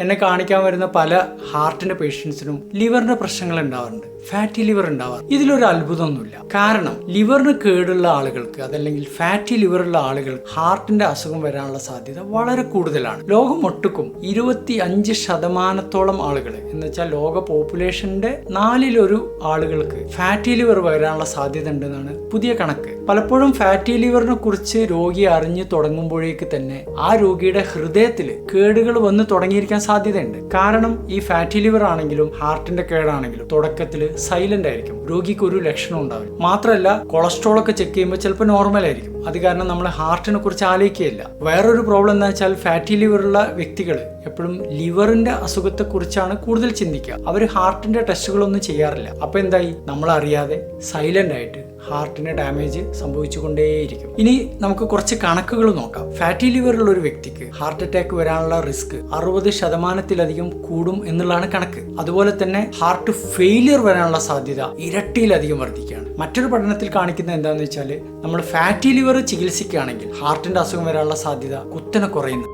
എന്നെ കാണിക്കാൻ വരുന്ന പല ഹാർട്ടിന്റെ പേഷ്യൻസിനും ലിവറിന്റെ പ്രശ്നങ്ങൾ ഉണ്ടാവാറുണ്ട്, ഫാറ്റി ലിവർ ഉണ്ടാവാറ്. ഇതിലൊരു അത്ഭുതമൊന്നുമില്ല. കാരണം ലിവറിന് കേടുള്ള ആളുകൾക്ക് അതല്ലെങ്കിൽ ഫാറ്റി ലിവറുള്ള ആളുകൾ ഹാർട്ടിന്റെ അസുഖം വരാനുള്ള സാധ്യത വളരെ കൂടുതലാണ്. ലോകം ഒട്ടുക്കും 25% ആളുകൾ എന്ന് വെച്ചാൽ ലോക പോപ്പുലേഷന്റെ 4/1 ആളുകൾക്ക് ഫാറ്റി ലിവർ വരാനുള്ള സാധ്യത ഉണ്ടെന്നാണ് പുതിയ കണക്ക്. പലപ്പോഴും ഫാറ്റി ലിവറിനെ കുറിച്ച് രോഗി അറിഞ്ഞു തുടങ്ങുമ്പോഴേക്ക് തന്നെ ആ രോഗിയുടെ ഹൃദയത്തിൽ കേടുകൾ വന്ന് തുടങ്ങിയിരിക്കാൻ സാധ്യതയുണ്ട്. കാരണം ഈ ഫാറ്റി ലിവർ ആണെങ്കിലും ഹാർട്ടിന്റെ കേടാണെങ്കിലും തുടക്കത്തിൽ സൈലന്റ് ആയിരിക്കും, രോഗിക്ക് ഒരു ലക്ഷണം ഉണ്ടാവില്ല. മാത്രമല്ല കൊളസ്ട്രോൾ ഒക്കെ ചെക്ക് ചെയ്യുമ്പോൾ ചിലപ്പോൾ നോർമൽ ആയിരിക്കും. അത് കാരണം നമ്മൾ ഹാർട്ടിനെ കുറിച്ച് ആലോചിക്കുകയില്ല. വേറൊരു പ്രോബ്ലം എന്താ വെച്ചാൽ ഫാറ്റി ലിവറുള്ള വ്യക്തികൾ എപ്പോഴും ലിവറിന്റെ അസുഖത്തെ കുറിച്ചാണ് കൂടുതൽ ചിന്തിക്കുക. അവർ ഹാർട്ടിന്റെ ടെസ്റ്റുകളൊന്നും ചെയ്യാറില്ല. അപ്പൊ എന്തായി, നമ്മൾ അറിയാതെ സൈലന്റ് ആയിട്ട് ഹാർട്ടിന് ഡാമേജ് സംഭവിച്ചുകൊണ്ടേയിരിക്കും. ഇനി നമുക്ക് കുറച്ച് കണക്കുകൾ നോക്കാം. ഫാറ്റി ലിവറുള്ള ഒരു വ്യക്തിക്ക് ഹാർട്ട് അറ്റാക്ക് വരാനുള്ള റിസ്ക് 60% കൂടും എന്നുള്ളതാണ് കണക്ക്. അതുപോലെ തന്നെ ഹാർട്ട് ഫെയിലിയർ വരാനുള്ള സാധ്യത ഇരട്ടിയിലധികം വർദ്ധിക്കുകയാണ്. മറ്റൊരു പഠനത്തിൽ കാണിക്കുന്നത് എന്താണെന്ന് വെച്ചാൽ നമ്മൾ ഫാറ്റി ലിവർ ചികിത്സിക്കുകയാണെങ്കിൽ ഹാർട്ടിന്റെ അസുഖം വരാനുള്ള സാധ്യത കുത്തനെ കുറയുന്നു.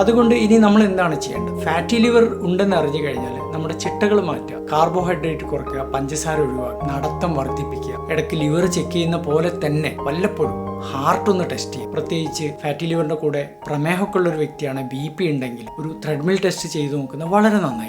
അതുകൊണ്ട് ഇനി നമ്മൾ എന്താണ് ചെയ്യേണ്ടത്? ഫാറ്റി ലിവർ ഉണ്ടെന്ന് അറിഞ്ഞു കഴിഞ്ഞാൽ നമ്മുടെ ചിട്ടകൾ മാറ്റുക, കാർബോഹൈഡ്രേറ്റ് കുറയ്ക്കുക, പഞ്ചസാര ഒഴിവാക്കുക, നടത്തം വർദ്ധിപ്പിക്കുക, ഇടയ്ക്ക് ലിവർ ചെക്ക് ചെയ്യുന്ന പോലെ തന്നെ വല്ലപ്പോഴും ഹാർട്ട് ഒന്ന് ടെസ്റ്റ് ചെയ്യുക. പ്രത്യേകിച്ച് ഫാറ്റി ലിവറിന്റെ കൂടെ പ്രമേഹമൊക്കെ ഉള്ള ഒരു വ്യക്തിയാണ്, BP ഉണ്ടെങ്കിൽ ഒരു ത്രെഡ്മിൽ ടെസ്റ്റ് ചെയ്ത് നോക്കുന്നത് വളരെ നന്നായി.